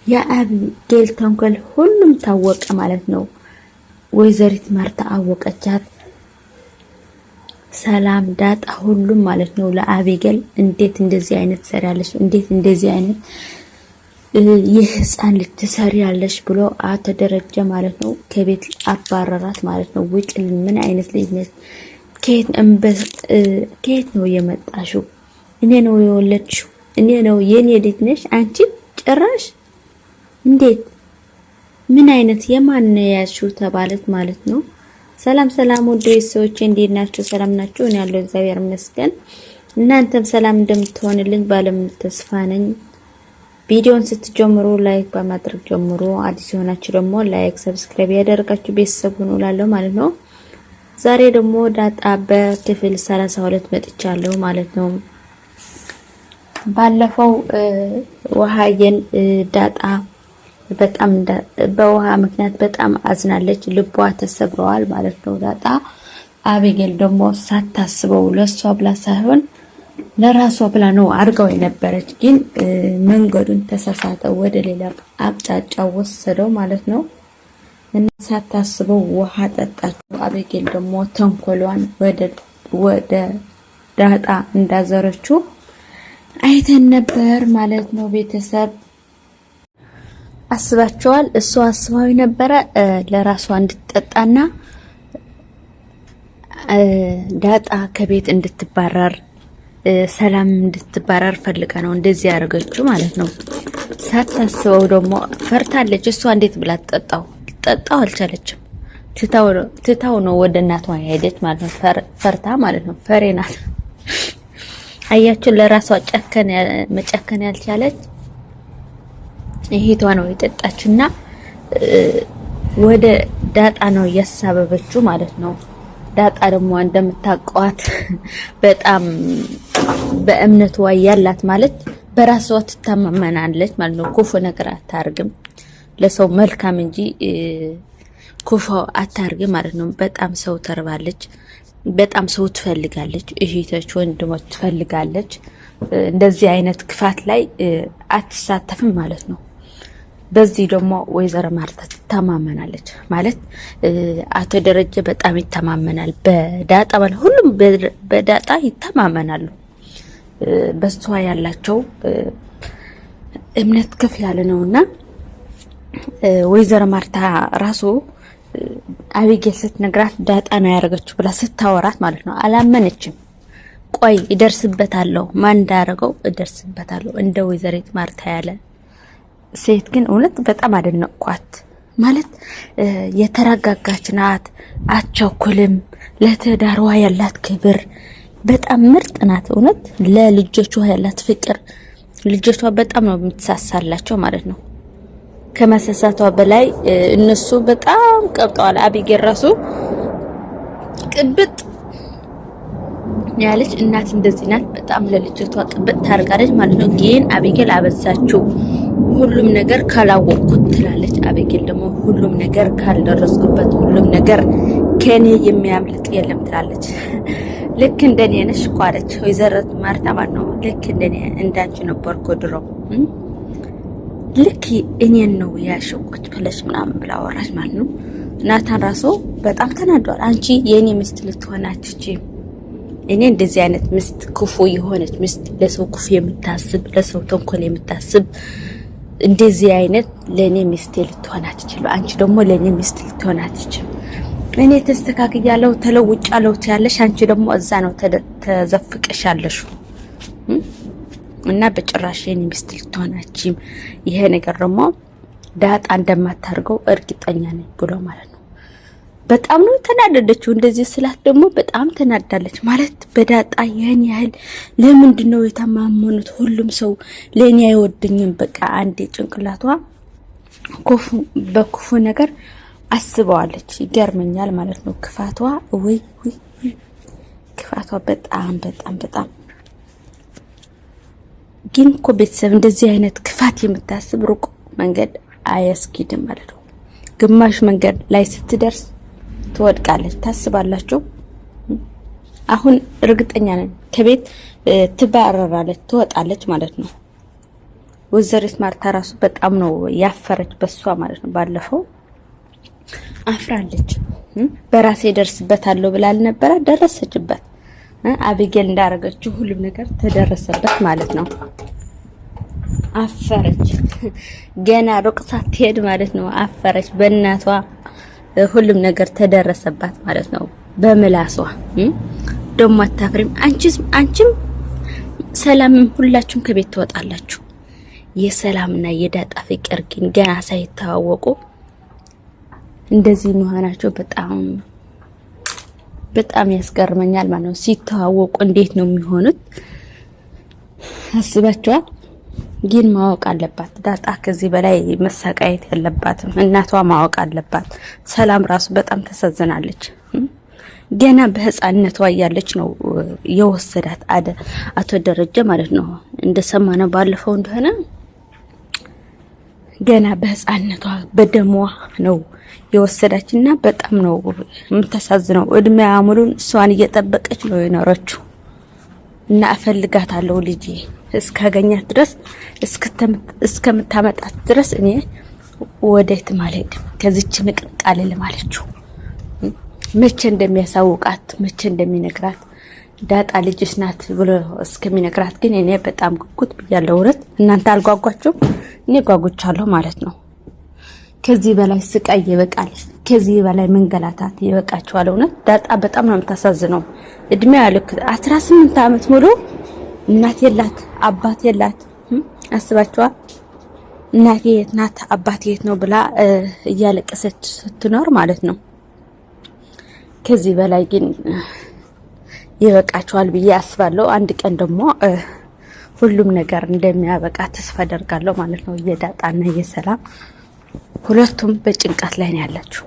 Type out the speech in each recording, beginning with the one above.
የአቤጌል ተንኮል ሁሉም ታወቀ ማለት ነው። ወይዘሪት ማርታ አወቀቻት፣ ሰላም፣ ዳጣ፣ ሁሉም ማለት ነው ለአቤጌል እንዴት እንደዚህ አይነት ሰሪያለሽ፣ እንዴት እንደዚህ አይነት የህፃን ልጅ ትሰሪያለሽ ብሎ አቶ ደረጀ ማለት ነው ከቤት አባረራት ማለት ነው። ውጭ ምን አይነት ልጅ ነሽ? ከየት ነው የመጣሽው? እኔ ነው የወለድሽው? እኔ ነው የኔ ልጅ ነሽ አንቺ? ጭራሽ እንዴት ምን አይነት የማን ያልሽው ተባለት ማለት ነው። ሰላም ሰላም ወደ ሰዎች እንዴት ናችሁ? ሰላም ናችሁ? እኔ ያለው እግዚአብሔር ይመስገን። እናንተም ሰላም እንደምትሆንልኝ ባለም ተስፋ ነኝ። ቪዲዮን ስትጀምሩ ላይክ በማድረግ ጀምሩ። አዲስ የሆናችሁ ደግሞ ላይክ ሰብስክራይብ ያደርጋችሁ ቤተሰብ ሁኑ እላለሁ ማለት ነው። ዛሬ ደግሞ ዳጣ በክፍል 32 መጥቻለሁ ማለት ነው። ባለፈው ውሃየን ዳጣ በጣም በውሃ ምክንያት በጣም አዝናለች፣ ልቧ ተሰብሯል ማለት ነው። ዳጣ አቤጌል ደግሞ ሳታስበው ለሷ ብላ ሳይሆን ለራሷ ብላ ነው አድርገው የነበረች፣ ግን መንገዱን ተሳሳተው ወደ ሌላ አቅጣጫ ወሰደው ማለት ነው። እና ሳታስበው ውሃ ጠጣችው። አቤጌል ደግሞ ተንኮሏን ወደ ዳጣ እንዳዘረችው አይተን ነበር ማለት ነው። ቤተሰብ አስባቸዋል። እሷ አስባው ነበረ ለራሷ እንድትጠጣና ዳጣ ከቤት እንድትባረር ሰላም እንድትባረር ፈልጋ ነው እንደዚህ ያደረገችው ማለት ነው። ሳታስበው ደግሞ ፈርታለች። እሷ እንዴት ብላ ጠጣው አልቻለችም። ትታው ነው ወደ እናቷ ሄደች ማለት ነው። ፈርታ ማለት ነው። ፈሬ ናት። አያችሁ፣ ለራሷ መጨከን ያልቻለች እህቷ ነው የጠጣችና ወደ ዳጣ ነው ያሳበበችው ማለት ነው። ዳጣ ደግሞ እንደምታውቋት በጣም በእምነቷ ያላት ማለት በራሷ ትተማመናለች ማለት ነው። ክፉ ነገር አታርግም፣ ለሰው መልካም እንጂ ክፉ አታርግም ማለት ነው። በጣም ሰው ተርባለች፣ በጣም ሰው ትፈልጋለች፣ እህቶች ወንድሞች ትፈልጋለች። እንደዚህ አይነት ክፋት ላይ አትሳተፍም ማለት ነው። በዚህ ደግሞ ወይዘሮ ማርታ ትተማመናለች ማለት አቶ ደረጀ በጣም ይተማመናል በዳጣ ማለት ሁሉም በዳጣ ይተማመናሉ። በሷ ያላቸው እምነት ከፍ ያለ ነውና ወይዘሮ ማርታ ራሱ አቤጌል ስትነግራት ዳጣ ነው ያደረገችው ብላ ስታወራት ማለት ነው አላመነችም። ቆይ ይደርስበታለሁ፣ ማን እንዳደረገው ይደርስበታለሁ እንደ ወይዘሪት ማርታ ያለ ሴት ግን እውነት በጣም አደነቅኳት። ማለት የተረጋጋች ናት፣ አትቸኩልም፣ ለትዳርዋ ያላት ክብር በጣም ምርጥ ናት። እውነት ለልጆቿ ያላት ፍቅር፣ ልጆቿ በጣም ነው የምትሳሳላቸው ማለት ነው። ከመሰሳቷ በላይ እነሱ በጣም ቀብጠዋል። አቤጌል ራሱ ቅብጥ ያለች እናት እንደዚህ ናት። በጣም ለልጆቿ ቅብጥ ታርጋለች ማለት ነው። ግን አቤጌል አበዛችው። ሁሉም ነገር ካላወቅኩት ትላለች። አቤጌል ደግሞ ሁሉም ነገር ካልደረስኩበት፣ ሁሉም ነገር ከኔ የሚያምልጥ የለም ትላለች። ልክ እንደኔ ነሽ እኮ አለች ወይዘሮ ማርታ ማለት ነው። ልክ እንደኔ እንዳንቺ ነበርኩ ድሮ፣ ልክ እኔን ነው ያሸቁት ብለሽ ምናምን ብላ አወራች ማለት ነው። ናታን ራሱ በጣም ተናዷል። አንቺ የኔ ሚስት ልትሆን አትችይም። እኔ እንደዚህ አይነት ሚስት፣ ክፉ የሆነች ሚስት፣ ለሰው ክፉ የምታስብ፣ ለሰው ተንኮል የምታስብ እንደዚህ አይነት ለኔ ሚስት ልትሆን አትችልም። አንቺ ደግሞ ለኔ ሚስት ልትሆን አትችልም። እኔ ተስተካክያለሁ፣ ተለውጫለሁ ያለሽ፣ አንቺ ደግሞ እዛ ነው ተዘፍቀሻለሽ እና በጭራሽ የኔ ሚስት ልትሆን አትችልም። ይሄ ነገር ደግሞ ዳጣ እንደማታርገው እርግጠኛ ነኝ ብሎ ማለት ነው። በጣም ነው ተናደደችው። እንደዚህ ስላት ደግሞ በጣም ተናዳለች ማለት በዳጣ ይሄን ያህል ለምንድን ነው የተማመኑት? ሁሉም ሰው ለኔ አይወድኝም። በቃ አንዴ ጭንቅላቷ በክፉ ነገር አስበዋለች። ይገርመኛል ማለት ነው ክፋቷ። ወይ ክፋቷ በጣም በጣም በጣም ግን እኮ ቤተሰብ እንደዚህ አይነት ክፋት የምታስብ ሩቅ መንገድ አያስኪድም ማለት ነው። ግማሽ መንገድ ላይ ስትደርስ ትወድቃለች። ታስባላችሁ? አሁን እርግጠኛ ነኝ ከቤት ትባረራለች፣ ትወጣለች ማለት ነው። ወይዘሪት ማርታ ራሱ በጣም ነው ያፈረች በሷ ማለት ነው። ባለፈው አፍራለች። በራሴ ደርስበታለሁ ብላ አልነበረ? ደረሰችበት። አቢጌል እንዳረገችው ሁሉም ነገር ተደረሰበት ማለት ነው። አፈረች። ገና ሩቅ ሳትሄድ ማለት ነው አፈረች። በእናቷ ሁሉም ነገር ተደረሰባት ማለት ነው። በምላሷ ደሞ አታፍሪም? አንቺም ሰላምም ሁላችሁም ከቤት ትወጣላችሁ። የሰላምና የዳጣ ፍቅር ግን ገና ሳይተዋወቁ እንደዚህ መሆናቸው በጣም ያስገርመኛል ማለት ነው። ሲተዋወቁ እንዴት ነው የሚሆኑት? አስባችኋል? ግን ማወቅ አለባት ዳጣ ከዚህ በላይ መሰቃየት የለባትም። እናቷ ማወቅ አለባት። ሰላም ራሱ በጣም ተሰዝናለች። ገና በህፃንነቷ እያለች ነው የወሰዳት አቶ ደረጀ ማለት ነው። እንደሰማነው ባለፈው እንደሆነ ገና በህፃንነቷ በደሟ ነው የወሰዳችና በጣም ነው የምታሳዝነው። እድሜዋ ሙሉን እሷን እየጠበቀች ነው የኖረችው እና እፈልጋታለሁ ልጄ እስካገኛት ድረስ እስከምታመጣት ድረስ እኔ ወዴት ማለት ከዚች ምቅንቅ አልልም አለችው። መቼ እንደሚያሳውቃት መቼ እንደሚነግራት ዳጣ ልጅሽ ናት ብሎ እስከሚነግራት ግን እኔ በጣም ጉጉት ብያለሁ። እውነት እናንተ አልጓጓችሁም? እኔ ጓጉቻለሁ ማለት ነው። ከዚህ በላይ ስቃይ ይበቃል። ከዚህ በላይ መንገላታት ይበቃቸዋል። እውነት ዳጣ በጣም ነው የምታሳዝነው። እድሜዋ ልክ 18 ዓመት ሙሉ እናት የላት አባት የላት። አስባችኋል? እናቴ የት ናት አባቴ የት ነው ብላ እያለቀሰች ስትኖር ማለት ነው። ከዚህ በላይ ግን ይበቃቸዋል ብዬ አስባለሁ። አንድ ቀን ደግሞ ሁሉም ነገር እንደሚያበቃ ተስፋ አደርጋለሁ ማለት ነው። የዳጣና የሰላም ሁለቱም በጭንቀት ላይ ነው ያላችሁ።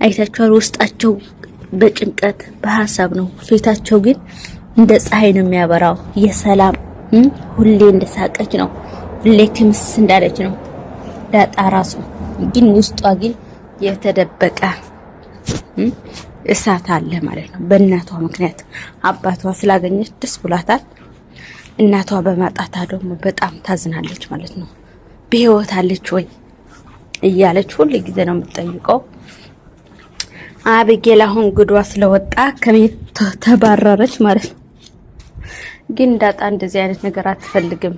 አይታችኋል? ውስጣቸው በጭንቀት በሐሳብ ነው። ፊታቸው ግን እንደ ፀሐይ ነው የሚያበራው። የሰላም ሁሌ እንደሳቀች ነው፣ ሁሌ ክምስ እንዳለች ነው። ዳጣ ራሱ ግን ውስጧ ግን የተደበቀ እሳት አለ ማለት ነው። በእናቷ ምክንያት አባቷ ስላገኘች ደስ ብሏታል። እናቷ በማጣቷ ደግሞ በጣም ታዝናለች ማለት ነው። በህይወት አለች ወይ እያለች ሁሉ ጊዜ ነው የምትጠይቀው። አቢጌል አሁን ጉዷ ስለወጣ ከቤት ተባረረች ማለት ነው። ግን ዳጣ እንደዚህ አይነት ነገር አትፈልግም።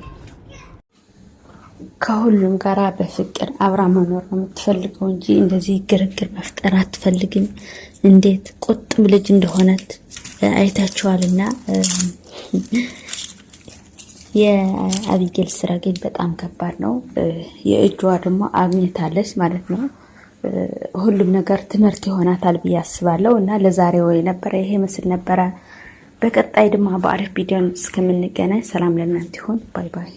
ከሁሉም ጋራ በፍቅር አብራ መኖር ነው የምትፈልገው እንጂ እንደዚህ ግርግር መፍጠር አትፈልግም። እንዴት ቁጥብ ልጅ እንደሆነች አይታችኋልና የአቢጌል ስራ ግን በጣም ከባድ ነው። የእጇ ደግሞ አግኝታለች ማለት ነው። ሁሉም ነገር ትምህርት ይሆናታል ብዬ አስባለሁ። እና ለዛሬው የነበረ ይሄ ምስል ነበረ። በቀጣይ ደግሞ በአሪፍ ቪዲዮ እስከምንገናኝ ሰላም ለእናንተ ይሁን። ባይ ባይ።